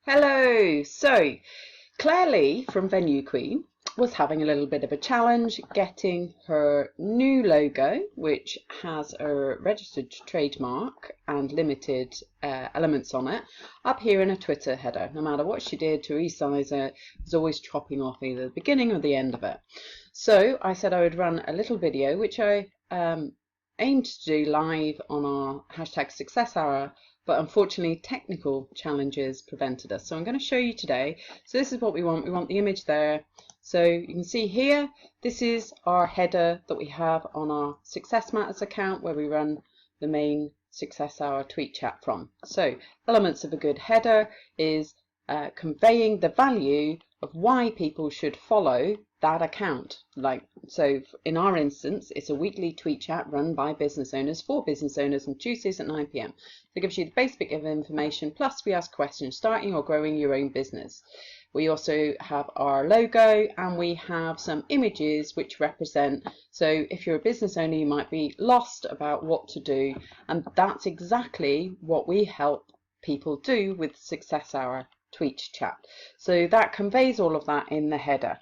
Hello! So, Claire Lee from Venue Queen was having a little bit of a challenge getting her new logo, which has a registered trademark and limited elements on it, up here in a Twitter header. No matter what she did to resize it, it was always chopping off either the beginning or the end of it. So I said I would run a little video, which I aimed to do live on our #SuccessHour, but unfortunately technical challenges prevented us. So I'm going to show you today. So this is what we want. We want the image there. So you can see here, this is our header that we have on our Success Matters account where we run the main Success Hour tweet chat from. So elements of a good header is conveying the value of why people should follow that account. So in our instance, it's a weekly tweet chat run by business owners for business owners on Tuesdays at 9 PM. It gives you the basic bit of information, plus we ask questions, starting or growing your own business. We also have our logo and we have some images which represent, so if you're a business owner, you might be lost about what to do, and that's exactly what we help people do with Success Hour tweet chat. So that conveys all of that in the header.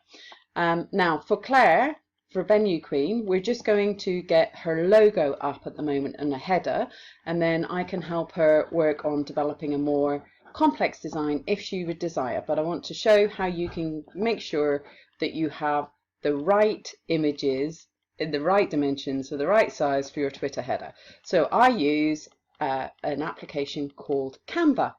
Now for Claire, for Venue Queen, we're just going to get her logo up at the moment in a header, and then I can help her work on developing a more complex design if she would desire. But I want to show how you can make sure that you have the right images in the right dimensions for the right size for your Twitter header. So I use an application called Canva.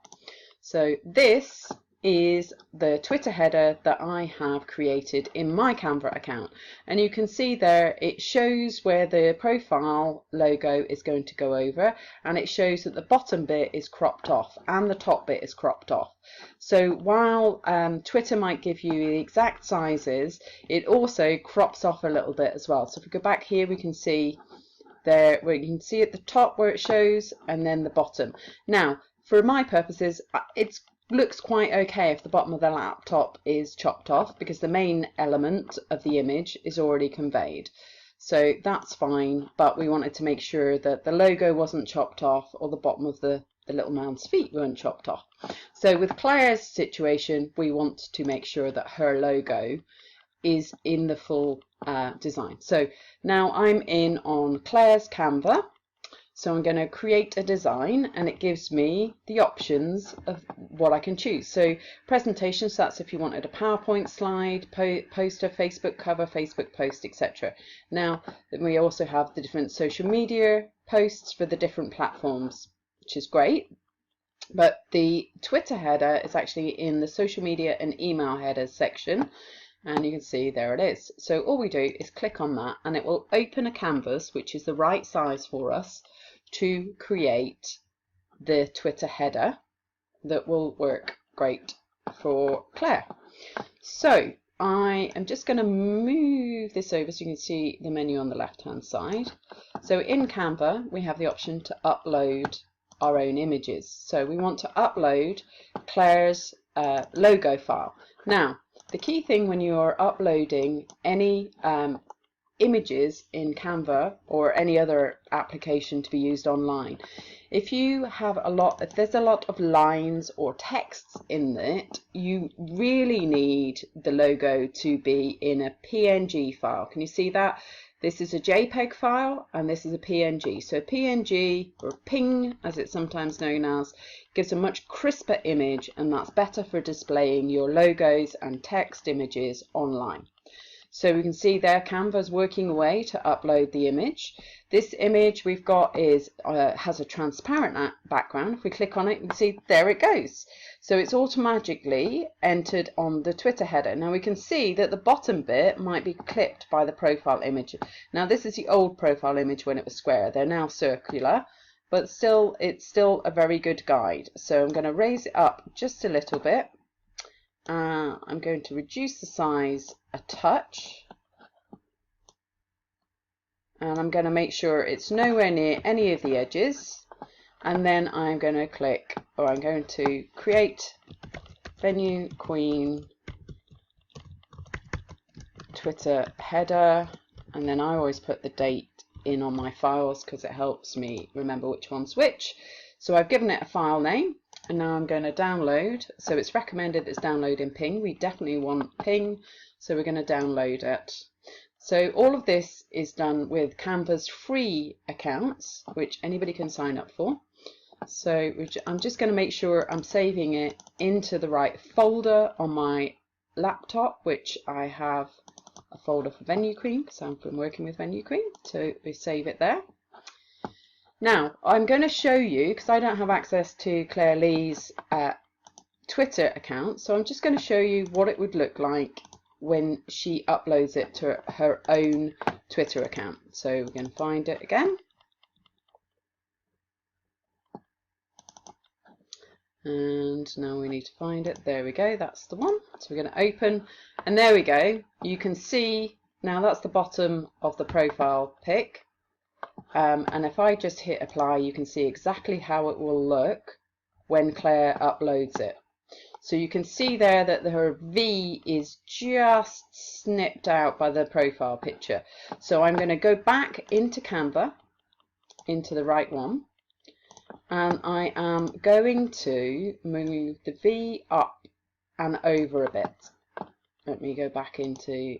So this is the Twitter header that I have created in my Canva account, and you can see there it shows where the profile logo is going to go over, and it shows that the bottom bit is cropped off and the top bit is cropped off. So while Twitter might give you the exact sizes, it also crops off a little bit as well. So if we go back here, we can see there where you can see at the top where it shows, and then the bottom. Now for my purposes, it looks quite okay if the bottom of the laptop is chopped off, because the main element of the image is already conveyed. So that's fine, but we wanted to make sure that the logo wasn't chopped off or the bottom of the little man's feet weren't chopped off. So with Claire's situation, we want to make sure that her logo is in the full design. So now I'm in on Claire's Canva. So I'm going to create a design, and it gives me the options of what I can choose. So presentations, so that's if you wanted a PowerPoint slide, poster, Facebook cover, Facebook post, etc. Now we also have the different social media posts for the different platforms, which is great. But the Twitter header is actually in the social media and email headers section. And you can see there it is. So all we do is click on that, and it will open a canvas which is the right size for us to create the Twitter header that will work great for Claire. So I am just going to move this over so you can see the menu on the left hand side. So in Canva we have the option to upload our own images. So we want to upload Claire's logo file. Now the key thing when you are uploading any images in Canva or any other application to be used online, if there's a lot of lines or texts in it, you really need the logo to be in a PNG file. Can you see that? This is a JPEG file and this is a PNG. So PNG, or PNG as it's sometimes known as, gives a much crisper image, and that's better for displaying your logos and text images online. So we can see there Canva's working away to upload the image. This image we've got has a transparent background. If we click on it, you can see there it goes. So it's automatically entered on the Twitter header. Now we can see that the bottom bit might be clipped by the profile image. Now this is the old profile image when it was square. They're now circular, but it's still a very good guide. So I'm going to raise it up just a little bit. I'm going to reduce the size a touch, and I'm going to make sure it's nowhere near any of the edges, and then I'm going to I'm going to create Venue Queen Twitter header, and then I always put the date in on my files because it helps me remember which one's which. So I've given it a file name, And now I'm going to download. So it's recommended it's download in ping. We definitely want ping, so we're going to download it. So all of this is done with Canva's free accounts, which anybody can sign up for. So I'm just going to make sure I'm saving it into the right folder on my laptop, which I have a folder for Venue Queen because I've been working with Venue Queen. So we save it there. Now I'm going to show you, because I don't have access to Claire Lee's Twitter account, so I'm just going to show you what it would look like when she uploads it to her own Twitter account. So we're going to find it again. And now we need to find it. There we go, that's the one. So we're going to open, and there we go. You can see now that's the bottom of the profile pic. And if I just hit apply, you can see exactly how it will look when Claire uploads it. So you can see there that her V is just snipped out by the profile picture. So I'm going to go back into Canva, into the right one, and I am going to move the V up and over a bit. Let me go back into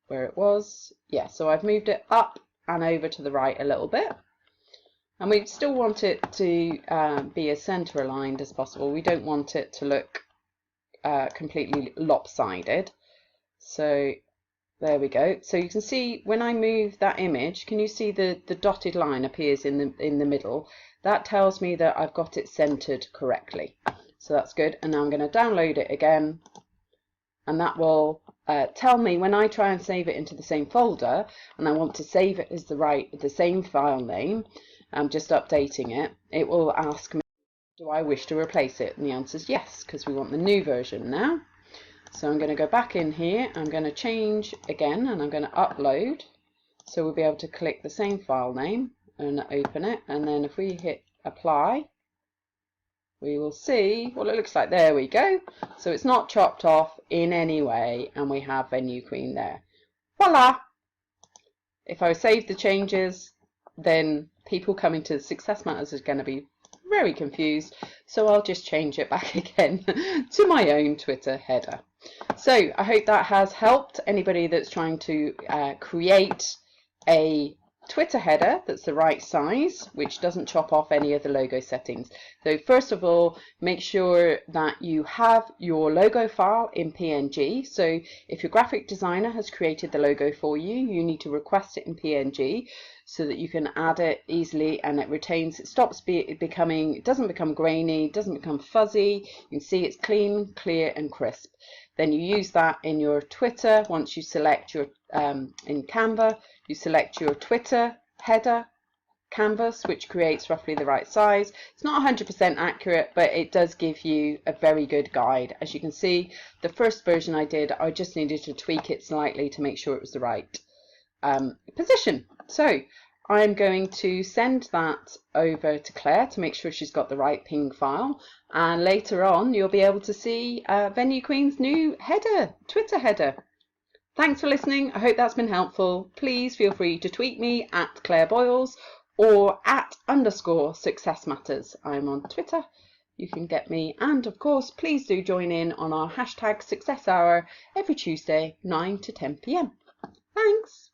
where it was. Yeah, so I've moved it up and over to the right a little bit. And we still want it to be as center aligned as possible. We don't want it to look completely lopsided. So there we go. So you can see when I move that image, can you see the dotted line appears in the middle? That tells me that I've got it centered correctly. So that's good. And now I'm going to download it again, and that will tell me when I try and save it into the same folder, and I want to save it as the same file name. I'm just updating it. It will ask me, do I wish to replace it? And the answer is yes, because we want the new version now. So I'm going to go back in here. I'm going to change again, and I'm going to upload. So we'll be able to click the same file name and open it. And then if we hit apply, we will see what it looks like. There we go. So it's not chopped off in any way, and we have Venue Queen there. Voila! If I save the changes, then people coming to Success Matters are going to be very confused, so I'll just change it back again to my own Twitter header. So I hope that has helped anybody that's trying to create a Twitter header that's the right size, which doesn't chop off any of the logo settings. So first of all, make sure that you have your logo file in PNG. So if your graphic designer has created the logo for you, you need to request it in PNG so that you can add it easily, and it retains, it stops becoming, it doesn't become grainy, it doesn't become fuzzy. You can see it's clean, clear and crisp. Then you use that in your Twitter. Once you select your, in Canva, you select your Twitter header canvas, which creates roughly the right size. It's not 100% accurate, but it does give you a very good guide. As you can see, the first version I did, I just needed to tweak it slightly to make sure it was the right position. So I'm going to send that over to Claire to make sure she's got the right ping file, and later on you'll be able to see Venue Queen's new header, Twitter header. Thanks for listening. I hope that's been helpful. Please feel free to tweet me at Claire Boyles or @_Success Matters. I'm on Twitter. You can get me, and of course please do join in on our #Success Hour every Tuesday 9 to 10 p.m. Thanks.